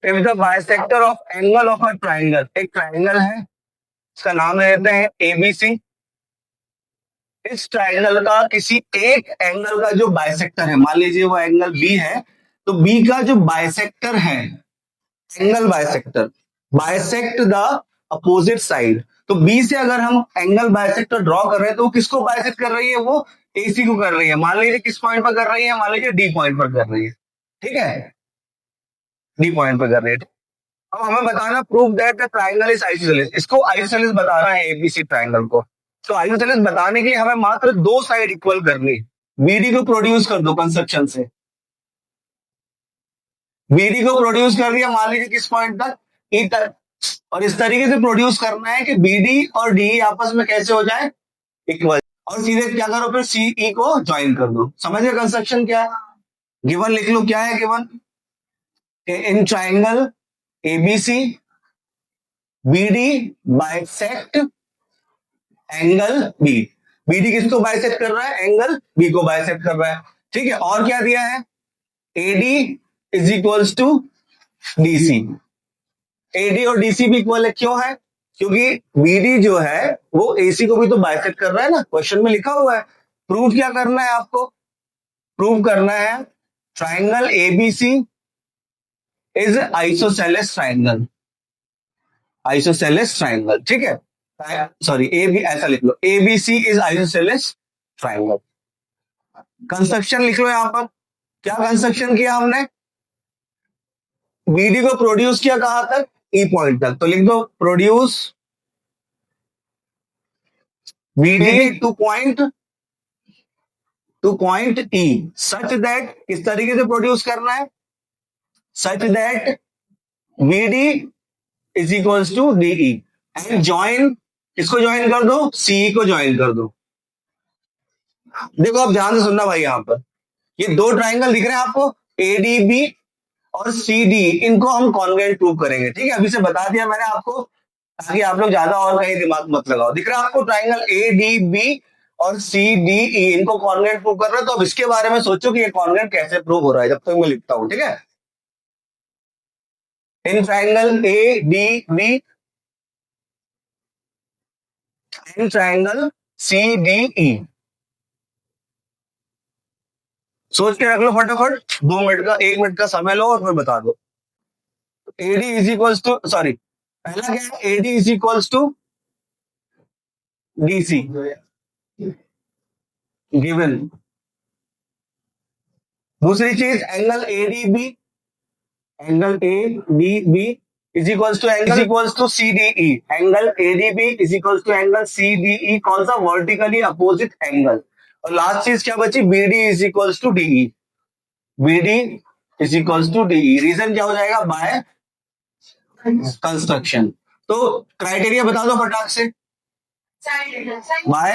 If the bisector of angle of a triangle, एक triangle है, इसका नाम लेते हैं एबीसी। इस ट्राइंगल का किसी एक एंगल का जो बाइसेक्टर है, मान लीजिए वो एंगल बी है, तो बी का जो बाइसेक्टर है, angle bisector, bisect the opposite side. तो बी से अगर हम एंगल बाइसेक्टर ड्रॉ कर रहे हैं तो वो किसको बाइसेक्ट कर रही है? वो एसी को कर रही है। मान लीजिए किस पॉइंट पर कर रही है? मान लीजिए डी पॉइंट पर कर रही है, ठीक है, डी पॉइंट पर कर रही है। अब हमें बताना prove that the triangle is isosceles, इसको आइसोसेलेस बताना है एबीसी ट्राइंगल को। तो आइसोसेलेस बताने के लिए हमें मात्र दो साइड इक्वल करनी। बीडी को प्रोड्यूस कर दो कंस्ट्रक्शन से, बीडी को प्रोड्यूस कर दिया मान लीजिए किस पॉइंट तक? ई तक। और इस तरीके से प्रोड्यूस करना है कि बीडी और डी आपस में कैसे हो जाए? इक्वल। और सीधे क्या करो फिर? सीई को ज्वाइन कर दो। समझ गए कंस्ट्रक्शन क्या है? गिवन लिख लो, क्या है given? In triangle ABC BD bisect angle B. BD किसको बाइसेक्ट कर रहा है? एंगल बी को बाइसेक्ट कर रहा है, ठीक है। और क्या दिया है? AD is equals to DC. AD और डीसी भी इक्वल है, क्यों है? क्योंकि बीडी जो है वो एसी को भी तो बाइसेक्ट कर रहा है ना, क्वेश्चन में लिखा हुआ है। प्रूव क्या करना है आपको? प्रूव करना है triangle ABC is isosceles triangle, isosceles triangle, ठीक है। सॉरी ए बी, ऐसा लिख लो, ABC is isosceles triangle. Construction लिख लो यहां पर। क्या कंस्ट्रक्शन किया हमने? बीडी को प्रोड्यूस किया कहां तक? ई पॉइंट तक। तो लिख दो produce BD to point E such that, किस तरीके से प्रोड्यूस करना है? Such that BD is equals to DE and join, किसको ज्वाइन कर दो? सीई को ज्वाइन कर दो। देखो अब ध्यान से सुनना भाई, यहां पर ये दो ट्राइंगल दिख रहे हैं आपको, एडीबी और सीडी, इनको हम कॉन्ग्रुएंट प्रूव करेंगे, ठीक है। अभी से बता दिया मैंने आपको, ताकि आप लोग ज्यादा और कहीं दिमाग मत लगाओ। दिख रहा है आपको ट्राइंगल एडीबी और सीडीई, इनको कॉन्ग्रुएंट प्रूव कर रहे हैं। तो अब इसके बारे में सोचो कि ये कॉन्ग्रुएंट कैसे प्रूव हो रहा है, जब तक मैं लिखता हूं, ठीक है। In triangle ADB in triangle CDE, सोच के रख लो फटाफट, 2 मिनट का, 1 मिनट का समय लो और फिर बता दो। AD is equals to, sorry, पहला क्या है? AD is equals to DC given. दूसरी चीज angle ADB, angle ADB is equals to CDE, angle ADB is equals to angle CDE, कौन सा? Vertically opposite angle. और लास्ट चीज क्या बची? BD is equals to DE, BD is equals to DE. Reason क्या हो जाएगा? By construction. तो क्राइटेरिया बता दो फटाक से। By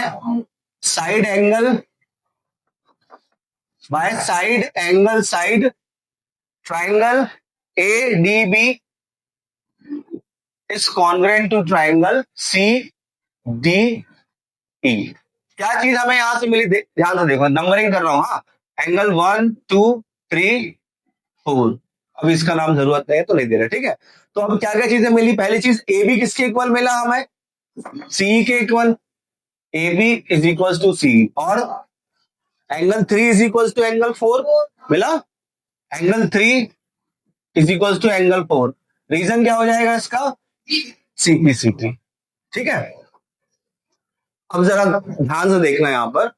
side angle, by side angle side triangle ADB is congruent to triangle CDE। क्या चीज हमें यहां से मिली? ध्यान से देखो, नंबरिंग कर रहा हूं। हाँ, एंगल 1 2 3 4, अब इसका नाम जरूरत नहीं है तो नहीं दे रहे, ठीक है। तो अब क्या क्या चीजें मिली? पहली चीज AB किसके इक्वल मिला हमें? CE के equal, AB is equal to CE। और angle 3 is equal to angle 4 मिला, angle 3 is equal to angle 4। Reason क्या हो जाएगा इसका? CPCT, ठीक है। अब जरा ध्यान से देखना यहां पर,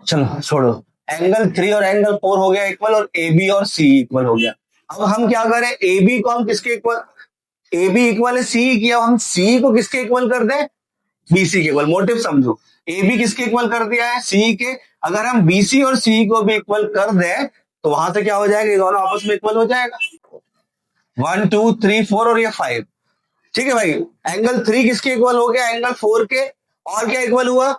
चलो छोड़ो, एंगल 3 और एंगल 4 हो गया इक्वल, और AB और CE इक्वल हो गया। अब हम क्या करें? AB को हम किसके इक्वल? AB इक्वल है CE किया, हम CE को किसके इक्वल कर दें? BC के इक्वल। मोटिव समझो, AB किसके इक्वल कर दिया है? CE के। अगर हम BC और CE को भी इक्वल कर दें तो वहां से क्या हो जाएगा? ये दोनों आपस में इक्वल हो जाएगा, 1 2 3 4 और ये 5, ठीक है भाई। एंगल 3 किसके इक्वल हो गया? एंगल 4 के। और क्या इक्वल हुआ?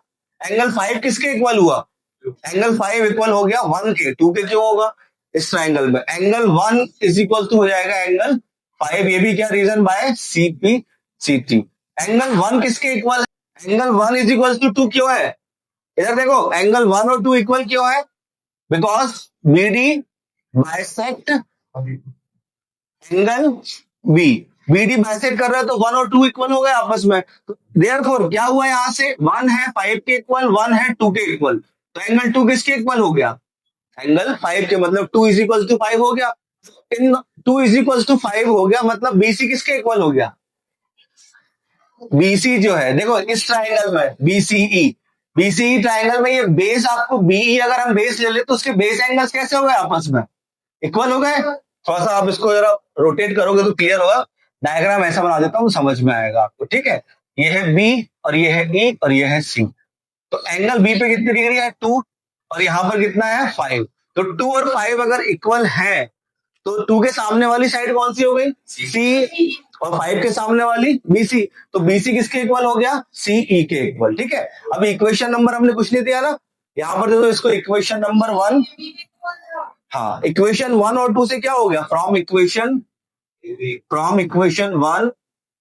एंगल 5 किसके इक्वल हुआ? एंगल 5 इक्वल हो गया 1 के। 2 के क्यों होगा इस ट्राइंगल में? एंगल 1 इज इक्वल टू हो जाएगा एंगल 5, ये भी क्या? Reason bye CPCT। एंगल 1 किसके इक्वल है? एंगल 1 इज इक्वल टू 2 क्यों है? इधर देखो, एंगल 1 और 2 इक्वल क्यों है? Because BD bisect angle B, B D bisect कर रहा है तो 1 और 2 इक्वल हो गए आपस में। देयरफॉर क्या हुआ यहां से, 1 है 5 के इक्वल, 1 है 2 के इक्वल, तो एंगल 2 किसके इक्वल हो गया, एंगल 5 के, मतलब 2 इज इक्वल टू 5 हो गया। इन 2 इज इक्वल टू 5 हो गया, मतलब बीसी किसके इक्वल हो गया, बीसी जो है, देखो इस ट्राइंगल में बीसीई, बीसीई ट्राइंगल में ये बेस आपको बीई अगर हम बेस ले ले तो उसके बेस एंगल्स कैसे हो गए आपस में, इक्वल हो गए। थोड़ा सा आप इसको जरा रोटेट करोगे तो क्लियर होगा, डायग्राम ऐसा बना देता हूँ समझ में आएगा आपको, ठीक है। ये है बी और ये है ई और ये है सी, तो एंगल बी पे कितनी डिग्री है 2 और यहाँ पर कितना है 5, तो 2 और 5 अगर इक्वल है तो 2 के सामने वाली साइड कौन सी हो गई, सी, और 5 के सामने वाली बीसी, तो बीसी किसके इक्वल हो गया, सीई के इक्वल, ठीक है। अब इक्वेशन नंबर हमने कुछ नहीं दिया ना, यहाँ पर देखो इसको इक्वेशन नंबर 1, हाँ इक्वेशन 1 और 2 से क्या हो गया, from equation 1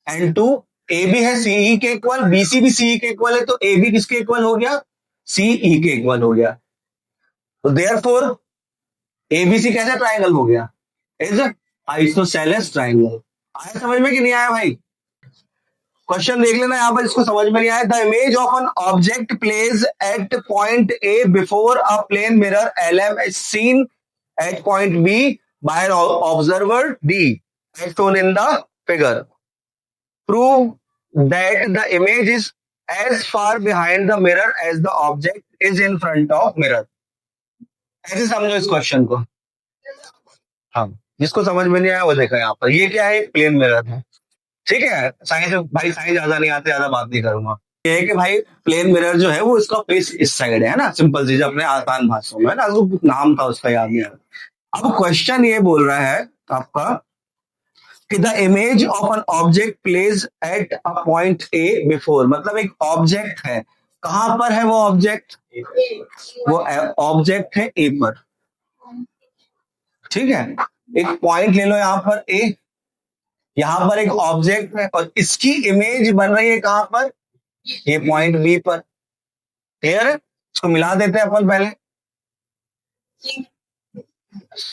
and 2 A B है सीई के इक्वल, बीसी भी सीई के इक्वल है, तो ए बी किसके इक्वल हो गया, सीई के इक्वल हो गया, तो देयरफॉर एबीसी कैसा ट्राइंगल हो गया, इज आइसोसेलेस ट्राइंगल। आया समझ में कि नहीं आया भाई, क्वेश्चन देख लेना यहाँ पर, इसको समझ में नहीं आया, the image of an object place at point A before a plane mirror L M is seen at point B by an observer D as shown in the figure. Prove that the image is as far behind the mirror as the object is in front of mirror. ऐसे समझो इस question को, हाँ जिसको समझ में नहीं आया वो देखा यहाँ पर, ये क्या है, प्लेन मिरर है, ठीक है। साइंस भाई, साइंस ज्यादा नहीं आते, ज्यादा बात नहीं करूंगा। ये है कि भाई प्लेन मिरर जो है वो इसका फेस इस साइड है ना, सिंपल चीज अपने आसान भाषा में है ना, वो नाम था उसका याद नहीं आ रहा। अब क्वेश्चन ये बोल रहा है आपका कि the image of an object place at a point A before, मतलब एक ऑब्जेक्ट है, कहां पर है वो ऑब्जेक्ट, वो ऑब्जेक्ट है ए पर, ठीक है। एक पॉइंट ले लो यहाँ पर ए, यहाँ पर एक ऑब्जेक्ट है और इसकी इमेज बन रही है कहां पर, ये पॉइंट बी पर, क्लियर है। इसको मिला देते हैं अपन पहले,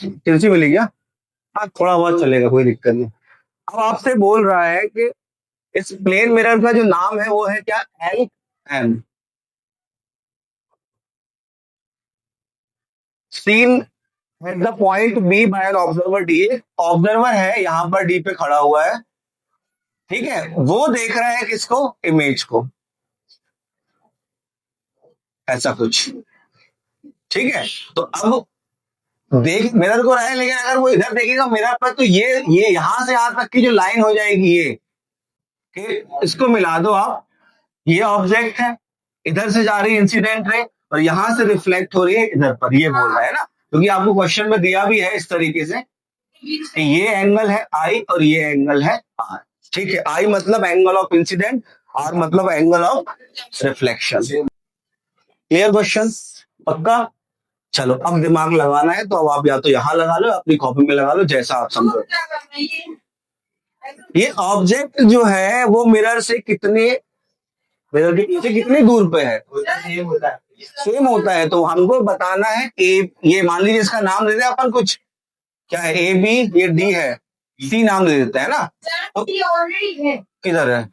तिरछी मिली क्या, हाँ थोड़ा बहुत चलेगा, कोई दिक्कत नहीं। अब आपसे बोल रहा है कि इस प्लेन मिरर का जो नाम है वो है क्या, L M, seen at the point B by an observer D, observer है यहाँ पर डी पे खड़ा हुआ है, ठीक है, वो देख रहा है किसको, इमेज को, ऐसा कुछ, ठीक है। तो अब देख मिरर को रहा है, लेकिन अगर वो इधर देखेगा मिरर पर तो ये यहां से यहां तक की जो लाइन हो जाएगी ये, कि इसको मिला दो आप, ये ऑब्जेक्ट है, इधर से जा रही है इंसिडेंट रे और यहां से रिफ्लेक्ट हो रही है इधर पर, ये बोल रहा है ना, क्योंकि आपको क्वेश्चन में दिया भी है इस तरीके से कि ये एंगल है आई और ये एंगल है आर, ठीक है। आई मतलब एंगल ऑफ इंसिडेंट, आर मतलब angle of reflection. Clear question, पक्का। चलो अब दिमाग लगाना है तो अब आप या तो यहां लगा लो, अपनी कॉपी में लगा लो, जैसा आप समझो। ये ऑब्जेक्ट जो है वो मिरर से कितने, मिरर के पीछे कितनी दूर पे है, सेम होता है, तो हमको बताना है ए, ये मान लीजिए इसका नाम दे दे अपन कुछ, क्या है, ए बी, ये डी है, सी नाम दे देते हैं ना, तो किधर है,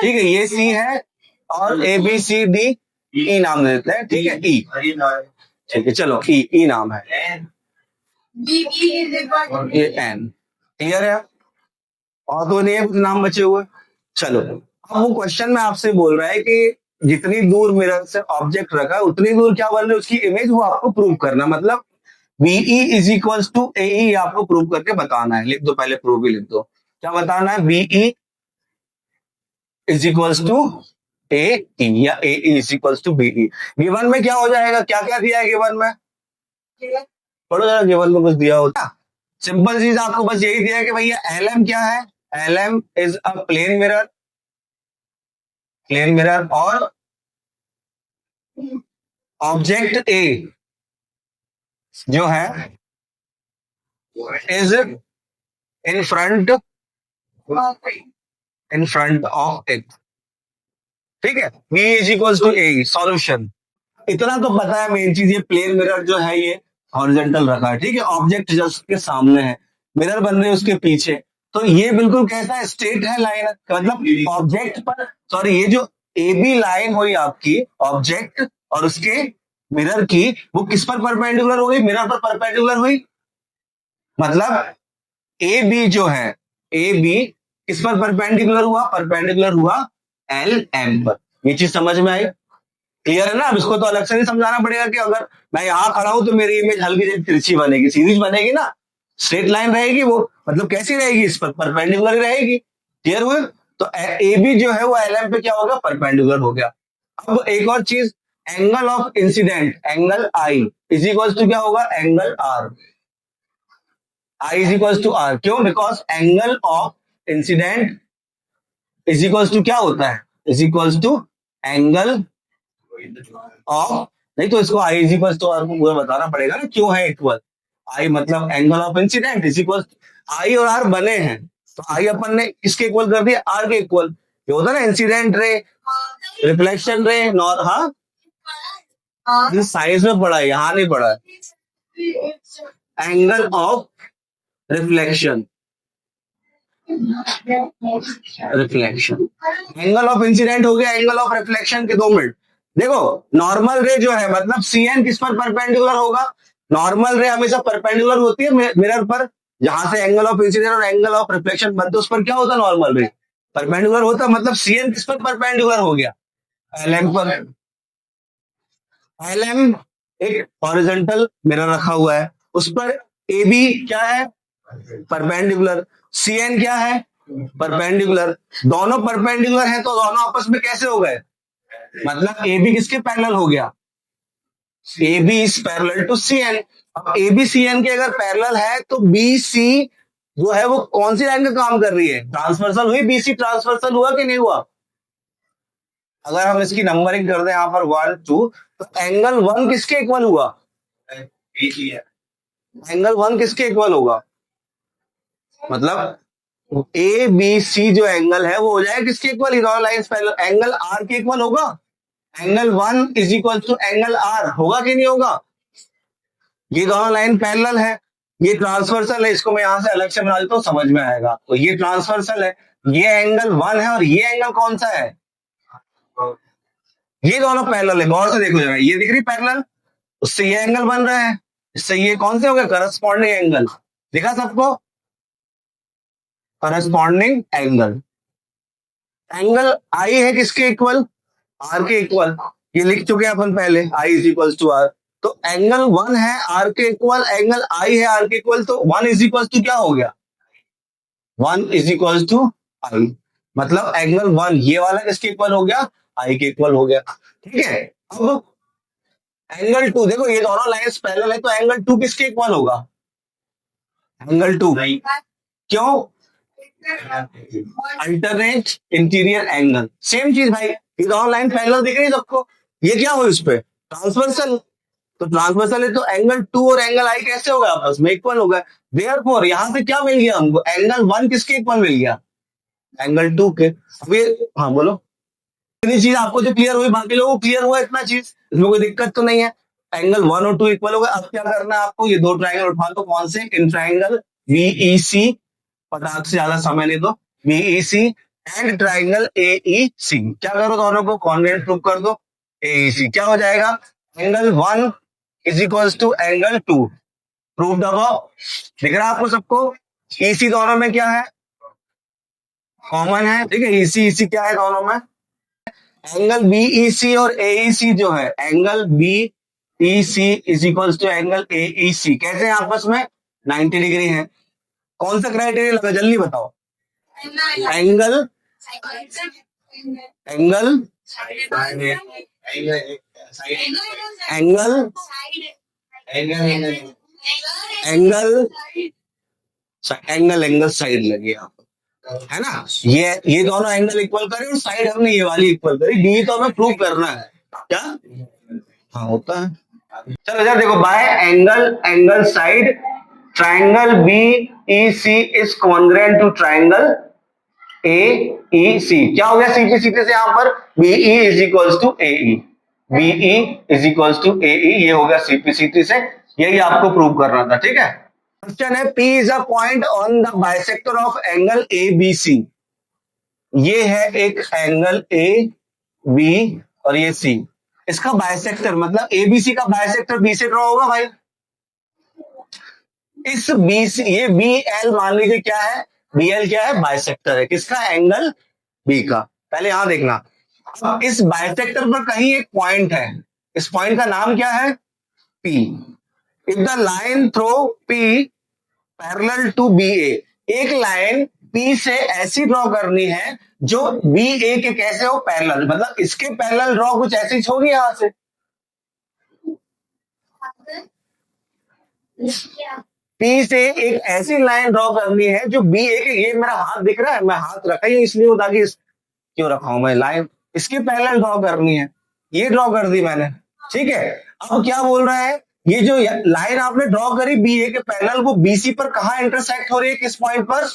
ठीक है, ये सी है और ए बी सी डी ई नाम दे देते हैं, ठीक है, ई, ठीक है चलो ई नाम है, ये एन, क्लियर है। और तो नहीं है नाम बचे हुए, चलो अब वो क्वेश्चन में आपसे बोल रहा है कि जितनी दूर मिरर से ऑब्जेक्ट रखा है उतनी दूर क्या बन रही है उसकी इमेज, वो आपको प्रूव करना, मतलब बीई इज इक्वल टू ए, आपको प्रूव करके बताना है, लिख दो पहले, प्रूव ही लिख दो, क्या बताना है, BE is equal to A या A is equal to BE. Given में क्या हो जाएगा, क्या क्या दिया है गिवन में, पढ़ो जरा, गिवन में कुछ दिया होता, सिंपल चीज आपको बस यही दिया है कि भैया एल एम क्या है, L M is a plane mirror, plane mirror, और ऑब्जेक्ट ए जो है is in front, in front of it, ठीक है, B is equal to A, solution. इतना तो पता है मेन चीज, ये प्लेन मिरर जो है ये हॉरिजॉन्टल रखा है, ठीक है, ऑब्जेक्ट जस्ट के सामने है, मिरर बन रहे हैं उसके पीछे, तो ये बिल्कुल कैसा है, स्ट्रेट है लाइन, मतलब ऑब्जेक्ट पर, सॉरी ये जो ए बी लाइन हुई आपकी ऑब्जेक्ट और उसके मिरर की, वो किस पर परपेंडिकुलर हो गई, मिरर पर परपेंडिकुलर हुई, मतलब ए बी जो है, ए बी किस पर परपेंडिकुलर हुआ, परपेंडिकुलर हुआ एल एम पर। ये चीज समझ में आई, क्लियर है ना। अब इसको तो अलग से नहीं समझाना पड़ेगा कि अगर मैं यहां खड़ा हूं तो मेरी इमेज हल्की सी तिरछी बनेगी, सीरीज बनेगी ना, स्ट्रेट लाइन रहेगी वो, मतलब कैसी रहेगी, इस पर परपेंडिकुलर रहेगी, क्लियर हुए। तो ए बी जो है वो एल एम पे क्या होगा, परपेंडिकुलर हो गया। अब एक और चीज, angle of incident, angle I is equal to क्या होगा, angle R, I is equal to R, क्यों, because angle of incident is equal to क्या होता है, is equal to angle of, नहीं तो इसको I is equal to R को पूरा बताना पड़ेगा ना, क्यों है इक्वल, आई मतलब angle of incident is equal, I और आर बने हैं, तो आई अपन ने किसके इक्वल कर दिया, आर के इक्वल, ये होता है ना इंसिडेंट रे, रिफ्लेक्शन रे, नॉर, हाँ साइंस में पढ़ा है, यहाँ नहीं पढ़ा है, angle of reflection, reflection, angle of incident हो गया, एंगल ऑफ रिफ्लेक्शन के 2 मिनट। देखो नॉर्मल रे जो है, मतलब सी एन किस पर परपेंडिकुलर होगा, नॉर्मल रे हमेशा परपेंडिकुलर होती है मिरर पर, जहां से एंगल ऑफ इंसिडेंट और एंगल ऑफ रिफ्लेक्शन बनते उस पर क्या होता है, नॉर्मल रे परपेंडिकुलर होता, मतलब सी एन किस पर परपेंडिकुलर हो गया, एल एम पर, एल एम एक हॉरिजॉन्टल मिरर रखा हुआ है, उस पर ए बी क्या है, परपेंडिकुलर, सी एन क्या है, परपेंडिकुलर, दोनों परपेंडिकुलर है तो दोनों आपस में कैसे हो गए, मतलब ए बी किसके पैरेलल हो गया, A B is parallel to C N. अब ए बी सी एन के अगर पैरेलल है तो बी सी जो है वो कौन सी लाइन का काम कर रही है, ट्रांसवर्सल हुई, बी सी ट्रांसवर्सल हुआ कि नहीं हुआ, अगर हम इसकी नंबरिंग कर दें यहाँ पर 1 2, तो एंगल 1 किसके इक्वल हुआ, एंगल 1 किसके इक्वल होगा, मतलब ए बी सी जो एंगल है वो हो जाएगा किसके इक्वल, दोनों लाइन पैरेलल, एंगल आर के इक्वल होगा, angle 1 is equal to angle R, होगा कि नहीं होगा, ये दोनों लाइन पैरेलल है, ये ट्रांसवर्सल है, इसको मैं यहां से अलग से बना देता हूँ समझ में आएगा, तो ये ट्रांसवर्सल है, ये एंगल 1 है और ये एंगल कौन सा है, ये दोनों पैरेलल है, गौर से देखो जरा, ये दिख रही पैरेलल, उससे ये एंगल बन रहा है, इससे ये कौन से हो गए, करस्पॉन्डिंग एंगल, दिखा सबको, करस्पॉन्डिंग एंगल, एंगल आई है किसके इक्वल, आर के इक्वल, ये लिख चुके हैं अपन पहले, आई इज इक्वल टू आर, तो एंगल 1 है आर के इक्वल, एंगल आई है आर के इक्वल, तो 1 इज इक्वल टू क्या हो गया, 1 इज इक्वल टू आई, मतलब एंगल 1 ये वाला किसके इक्वल हो गया, आई के इक्वल हो गया, ठीक है। अब एंगल 2 देखो, ये दोनों लाइंस पैरेलल है तो एंगल 2 किसके इक्वल होगा, एंगल 2 क्यों, अल्टरनेट इंटीरियर एंगल, सेम चीज भाई, ये दोनों लाइन पैरेलल दिख रही है सबको, ये क्या हो, इस पे ट्रांसवर्सल, तो ट्रांसवर्सल है तो एंगल 2 और एंगल आई कैसे होगा, आपस में इक्वल होगा, देयरफॉर यहां से क्या मिल गया हमको, एंगल 1 किसके इक्वल मिल गया, एंगल 2 के। अब ये हाँ बोलो, इतनी चीज आपको जो क्लियर हुई, बाकी लोगों को क्लियर हुआ इतना चीज, इसमें कोई दिक्कत तो नहीं है, एंगल 1 और 2 इक्वल हो गए। अब क्या करना है आपको, ये 2 ट्राइंगल उठा दो, कौन से, इन ट्राइंगल बीईसी, फटाक से ज्यादा समय नहीं दो, बीईसी एंड ट्राइंगल एईसी, क्या करो दोनों को कॉन्ग्रुएंट प्रूव कर दो, एईसी क्या हो जाएगा, angle 1 is equal to angle 2, prove दबाओ, दिख रहा है आपको सबको, ईसी दोनों में क्या है, कॉमन है, ठीक है, ईसी ईसी क्या है दोनों में, एंगल बीईसी और एईसी जो है, angle BEC is equal to angle AEC, कैसे हैं आपस में, 90 डिग्री है, कौन सा क्राइटेरिया लगा जल्दी बताओ, angle, angle, angle, angle, angle, angle side लगी आप, है ना, ये दोनों एंगल इक्वल करें और साइड हमने ये वाली इक्वल करी, डी तो हमें प्रूव करना है, क्या, हाँ होता है, चलो इधर देखो, by angle, angle side, triangle B E C is congruent to triangle A E C, क्या हो गया सीपी सीपी से यहां पर, BE is equal to A E, BE is equal to A E, ये हो गया सीपी सीपी से, यही आपको प्रूव करना था, ठीक है। क्वेश्चन है P is a point on the bisector of angle A B C. ये है एक एंगल ए बी और ये सी, इसका बाइसेक्टर मतलब एबीसी का बाइसेक्टर बी से ड्रॉ होगा भाई। इस बी सी, ये बी एल मान लीजिए क्या है, बी एल क्या है, बाइसेक्टर है किसका, एंगल बी का। पहले यहां देखना, अब इस बाइसेक्टर पर कहीं एक पॉइंट है, इस पॉइंट का नाम क्या है, P. If the line through P parallel to B A, एक लाइन पी से ऐसी ड्रॉ करनी है जो बी ए के कैसे हो, पैरेलल, मतलब इसके पैरेलल ड्रॉ कुछ ऐसी होगी यहां से। पी से एक ऐसी लाइन ड्रॉ करनी है जो बी ए के, ये मेरा हाथ दिख रहा है, मैं हाथ रखा ही इसलिए होता कि क्यों रखा हूं मैं, लाइन इसके पैरेलल ड्रॉ करनी है, ये ड्रॉ कर दी मैंने, ठीक है। अब क्या बोल रहा है, ये जो लाइन आपने ड्रॉ करी बी ए के पैरेलल, वो बीसी पर कहां इंटरसेक्ट हो रही है, किस पॉइंट पर,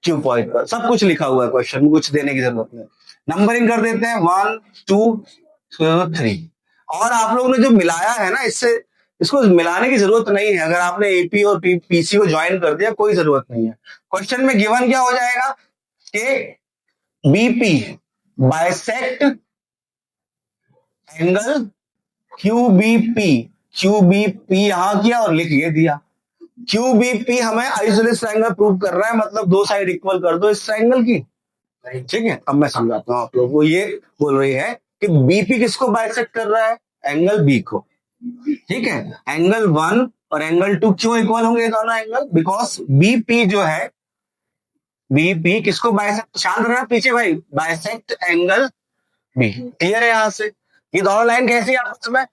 क्यू पॉइंट पर। सब कुछ लिखा हुआ है क्वेश्चन में, कुछ देने की जरूरत नहीं। नंबरिंग कर देते हैं 1 2 3। और आप लोगों ने जो मिलाया है ना, इससे इसको मिलाने की जरूरत नहीं है, अगर आपने एपी और पीसी को ज्वाइन कर दिया कोई जरूरत नहीं है। क्वेश्चन में गिवन क्या हो जाएगा कि बीपी बाइसेक्ट एंगल क्यूबीपी, क्यूबीपी यहां किया और लिख ये दिया। क्यूबीपी हमें आइसोलेस ट्रायंगल प्रूव कर रहा है, मतलब दो साइड इक्वल कर दो इस ट्रायंगल की, ठीक है। अब मैं समझाता हूं आप लोगों को, ये बोल रही है कि बीपी किसको बाइसेक्ट कर रहा है, एंगल बी को, ठीक है। एंगल 1 और एंगल 2 क्यों इक्वल होंगे दोनों एंगल, बिकॉज बीपी जो है, बीपी किसको बाइसेक्ट, शांत रहना पीछे भाई, बाइसेक्ट एंगल बी, क्लियर है। यहां से ये दोनों लाइन कैसी है आपस में,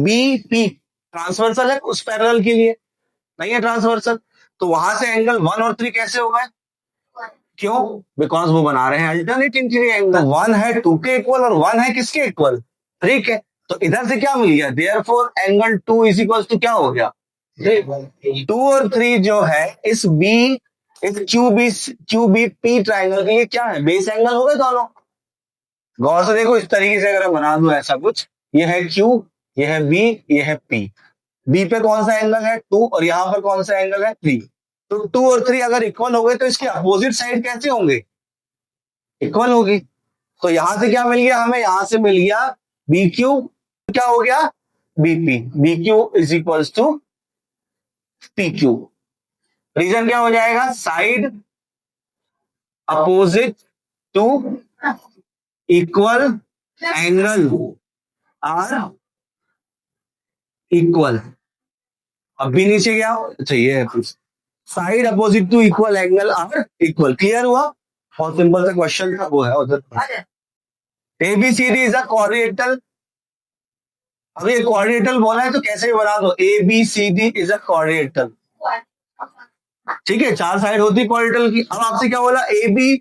बीपी ट्रांसवर्सल है उस पैरेलल के लिए, नहीं है ट्रांसवर्सल, तो वहां से एंगल 1 और 3 कैसे हो गए, क्यों, बिकॉज वो बना रहे हैं अल्टरनेट इंटीरियर एंगल, 1 है 2 के इक्वल और 1 है किसके इक्वल, 3 के। तो इधर से क्या मिल गया, therefore angle 2 is equal to क्या हो गया, 2 और 3 जो है इस बी, इस क्यूबी पी ट्राइंगल के लिए क्या है, बेस एंगल हो गए दोनों। गौर से देखो, इस तरीके से अगर बना दूं ऐसा कुछ, ये है क्यू, ये है बी, ये है पी, बी पे कौन सा एंगल है 2 और यहां पर कौन सा एंगल है 3, तो 2 और 3 अगर इक्वल हो गए तो इसके अपोजिट साइड कैसे होंगे, इक्वल होगी। तो यहां से क्या मिल गया हमें, यहां से मिल गया बी क्यू, क्या हो गया, BP, B Q is equal to P Q. Reason क्या हो जाएगा, side opposite to equal angle are equal. अब भी नीचे गया, अच्छा ये है, side opposite to equal angle are equal, clear हुआ, बहुत सिंपल सा क्वेश्चन था, वो है उधर। एबीसीडी इज अ कोऑर्डिनेटर, अब ये कोऑर्डिनेटर बोला है तो कैसे भी बना दो, A B C D is a coordinator, ठीक है, 4 साइड होती है कोऑर्डिनेटर की। अब आपसे क्या बोला, A B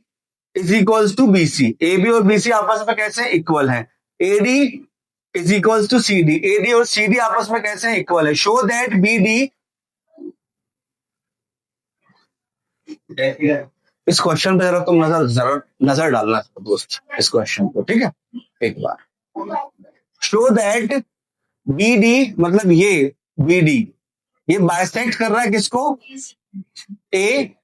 is equals to B C, A B और बी सी आपस में कैसे इक्वल है, A D is equals to C D, A D और सी डी आपस में कैसे इक्वल है, शो दैट बी डी, इस क्वेश्चन पे जरा तुम नजर डालना दोस्त, इस क्वेश्चन को, ठीक है, एक बार। शो दैट बी डी, मतलब ये बी डी, ये बाइसेक्ट कर रहा है किसको, ए,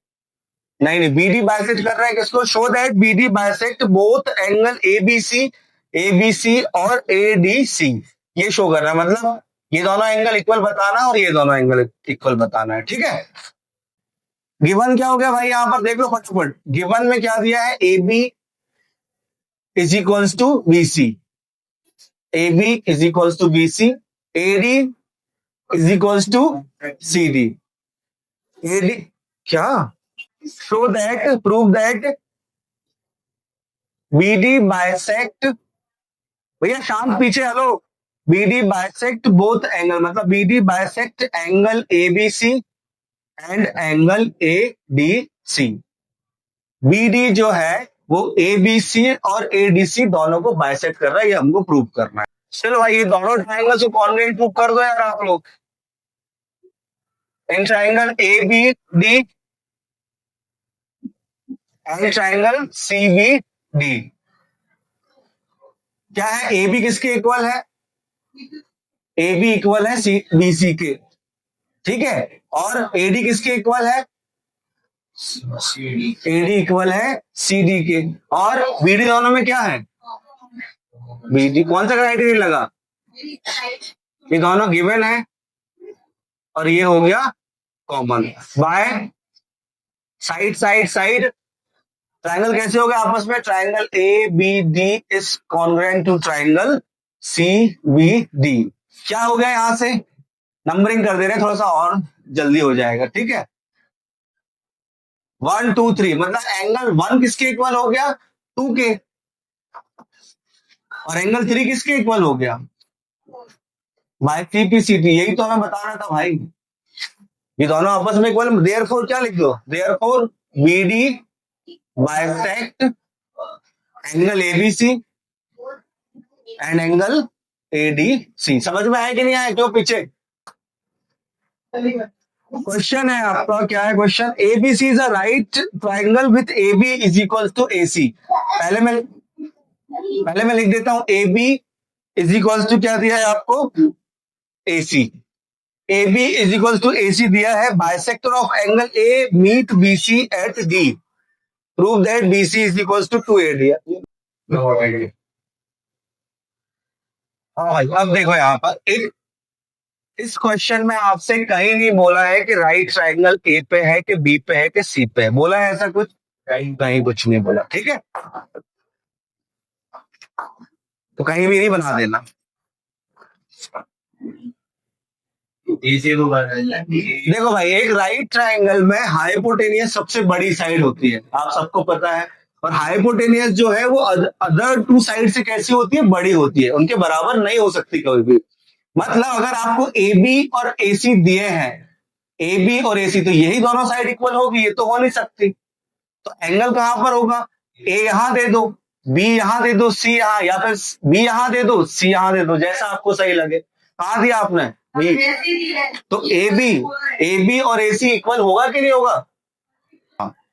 नहीं नहीं, बी डी बाइसेक्ट कर रहा है किसको, show that B D bisect both angle A B C और ए डी सी, ये शो कर रहा है, मतलब ये दोनों एंगल इक्वल बताना है और ये दोनों एंगल इक्वल बताना है, ठीक है। गिवन क्या हो गया भाई, यहां पर देख लो फटाफट, गिवन में क्या दिया है, A B is equals to B C, A B is equals to B C, A D is equals to C D, A D क्या, show that, prove that B D bisect, भैया शांत पीछे, hello, B D bisect both angle, मतलब B D bisect angle A B C and angle A D C, B D जो है वो ए B C और A D सी दोनों को बाइसेक्ट कर रहा है, ये हमको प्रूव करना है। चलो भाई, ये दोनों ट्राइंगल को कॉन्वेंट प्रूव कर दो यार आप लोग, in triangle A B D and triangle C B D, क्या है, ए बी किसके इक्वल है, ए बी इक्वल है सी बी सी के, ठीक है, और एडी किसके इक्वल है, एडी इक्वल है सी डी के, और बीडी दोनों में क्या है, बीडी। कौन सा क्राइटेरिया लगा, ये दोनों गिवन है और ये हो गया common. By side side side triangle कैसे हो गया आपस में, triangle A B D is congruent to triangle C B D. क्या हो गया, यहां से नंबरिंग कर दे रहे हैं थोड़ा सा और जल्दी हो जाएगा, ठीक है। 1 2 3 मतलब एंगल 1 किसके इक्वल हो गया, 2 के, और एंगल 3 किसके इक्वल हो गया, by C P C T. यही तो हमें बताना था भाई, ये दोनों आपस में इक्वल। देयरफॉर क्या लिख दो, therefore B D bisect angle ABC and angle ADC. समझ में आया कि नहीं आया, क्यों पीछे क्वेश्चन है आपका, क्या है question, ABC is a right triangle with AB is equal to AC. पहले मैं लिख देता हूं, एबी इज इक्वल टू क्या दिया है आपको, AC. AB is equal to AC दिया है, bisector of angle A meet BC at D, prove that BC is equal to 2AD। हाँ भाई, अब देखो यहाँ पर इस क्वेश्चन में आपसे कहीं नहीं बोला है कि राइट ट्राइंगल A पे है कि B पे है कि C पे है, बोला है ऐसा कुछ, कहीं कुछ नहीं बोला, ठीक है, तो कहीं भी नहीं बना देना। देखो भाई, एक राइट ट्राइंगल में हाइपोटेनियस सबसे बड़ी साइड होती है, आप सबको पता है, और हाइपोटेनियस जो है वो अदर टू साइड से कैसी होती है, बड़ी होती है, उनके बराबर नहीं हो सकती कभी भी। मतलब अगर आपको ए बी और ए सी दिए हैं, ए बी और ए सी, तो यही दोनों साइड इक्वल होगी, ये तो हो नहीं सकती। तो एंगल कहां पर होगा, ए यहां दे दो, बी यहां दे दो, सी यहां, या फिर बी यहां दे दो, सी यहां दे दो, जैसा आपको सही लगे। कहां दिया आपने, बी, तो ए बी और ए सी इक्वल होगा कि नहीं होगा।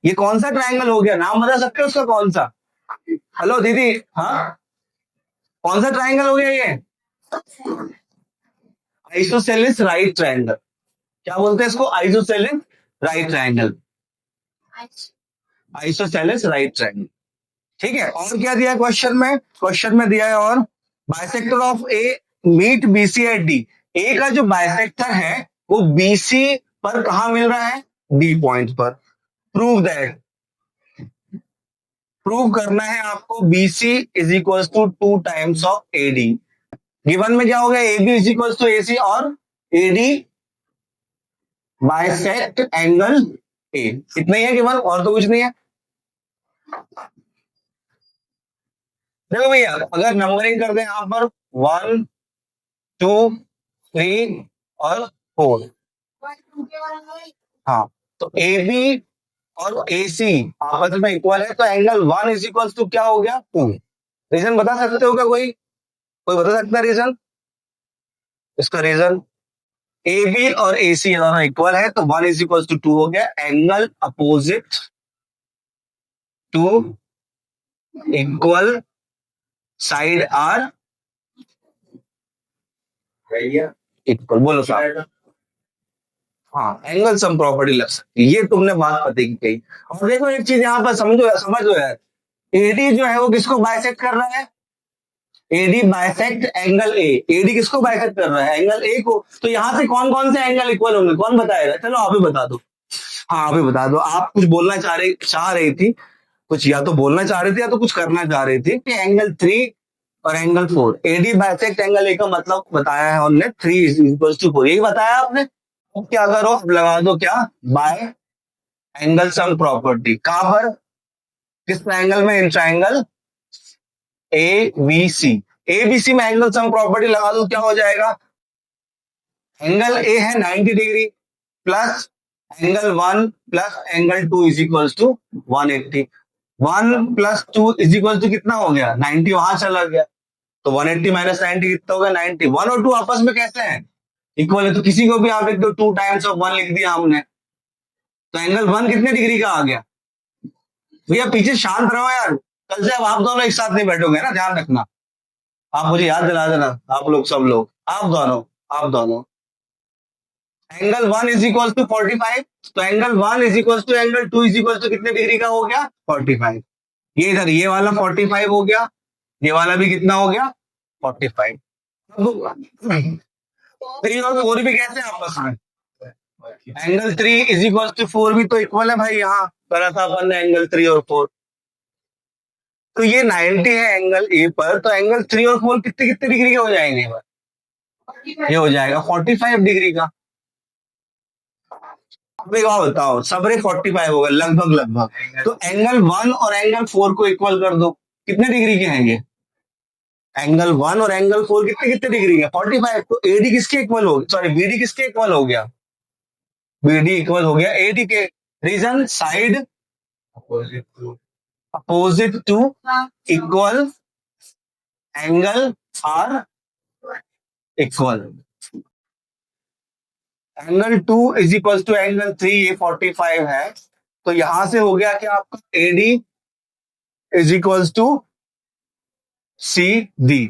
ये कौन सा ट्राइंगल हो गया, नाम बता सकते हो उसका, कौन सा, हेलो दीदी, हाँ कौन सा ट्राइंगल हो गया ये, आइसोसेलेस राइट ट्राइंगल। क्या बोलते हैं इसको, isosceles right triangle, isosceles right triangle, ठीक है। और क्या दिया क्वेश्चन में दिया है, और bisector of A meet BC at D, A का जो बाइसेक्टर है वो बीसी पर कहां मिल रहा है, डी पॉइंट पर। प्रूव करना है आपको BC is equal to 2 times of AD. Given में क्या हो गया, A B is equal to A C और एडी बाइसेक्ट एंगल ए, इतना ही है गिवन, और तो कुछ नहीं है। देखो भैया, अगर नंबरिंग कर दें यहां पर 1 2 3 और 4, हाँ, तो ए बी और ए सी आपस में इक्वल है, तो एंगल 1 इज इक्वल टू क्या हो गया, 2। रीजन बता सकते हो क्या, कोई बता सकता है रीजन, इसका रीजन, ए बी और ए सी दोनों इक्वल है, तो 1 इज इक्वल टू 2 हो गया, angle opposite to equal side are equal, बोलो साहब। हाँ, एंगल सम प्रॉपर्टी लग सकती है, ये तुमने बात पते की कही। और देखो एक चीज यहाँ पर समझो यार, एडी जो है वो किसको बाइसेक्ट कर रहा है, AD bisect angle A, AD किसको बाइसेक्ट कर रहा है, एंगल ए को। तो यहां से कौन कौन से एंगल इक्वल होंगे, कौन बताएगा, चलो आप ही बता दो। हाँ आप ही बता दो, आप कुछ बोलना चाह रही थी, कुछ या तो बोलना चाह रही थी या तो कुछ करना चाह रही थी। एंगल 3 और angle 4, AD bisect angle A का मतलब बताया है हमने, 3 इज इक्वल टू 4, यही बताया आपने। अब क्या करो, लगा दो क्या, बाय एंगल सम प्रॉपर्टी, कहां पर, किस ट्रायंगल में, in triangle A B C, A B C में एंगल सम प्रॉपर्टी लगा दो, क्या हो जाएगा, एंगल ए है 90 degree plus angle 1 plus angle 2 is equal to 180, 1 plus 2 is equal to कितना हो गया, 90 वहां चला गया, तो 180 माइनस 90 कितना हो गया, 90। 1 और 2 आपस में कैसे हैं, इक्वल है, तो किसी को भी आप लिख दो, 2 टाइम्स ऑफ 1 लिख दिया हमने, तो एंगल 1 कितने डिग्री का आ गया। भैया पीछे शांत रहो यार, कल से अब आप दोनों एक साथ नहीं बैठोगे ना, ध्यान रखना, आप मुझे याद दिला देना, आप लोग सब लोग, आप दोनों आप दोनों। एंगल 1 इज इक्वल टू 45, तो angle 1 is equal to angle 2 is equal to कितने डिग्री का हो गया? 45। ये इधर ये वाला 45 हो गया, ये वाला भी कितना हो गया? 45। थ्री और फोर भी कैसे आपस में? एंगल 3 इज इक्वल टू 4 भी तो इक्वल है भाई, यहाँ करा था अपन ने एंगल 3 और 4। तो ये 90 है एंगल ए पर, तो एंगल 3 और 4 कितने कितने डिग्री के हो जाएंगे? ये हो जाएगा 45 डिग्री का। अब एक बात बताओ, सबरे 45 होगा लगभग लगभग, तो एंगल 1 और एंगल 4 को इक्वल कर दो, कितने डिग्री के हैं ये? एंगल 1 और एंगल 4 कितने कितने डिग्री के? 45। तो एडी किसके इक्वल हो गया, सॉरी बीडी किसके इक्वल हो गया? बीडी इक्वल हो गया एडी के। Reason, side opposite to equal, angle are equal. Angle 2 is equal to angle 3, ये 45 है, तो यहां से हो गया कि आपका AD is equal to C D.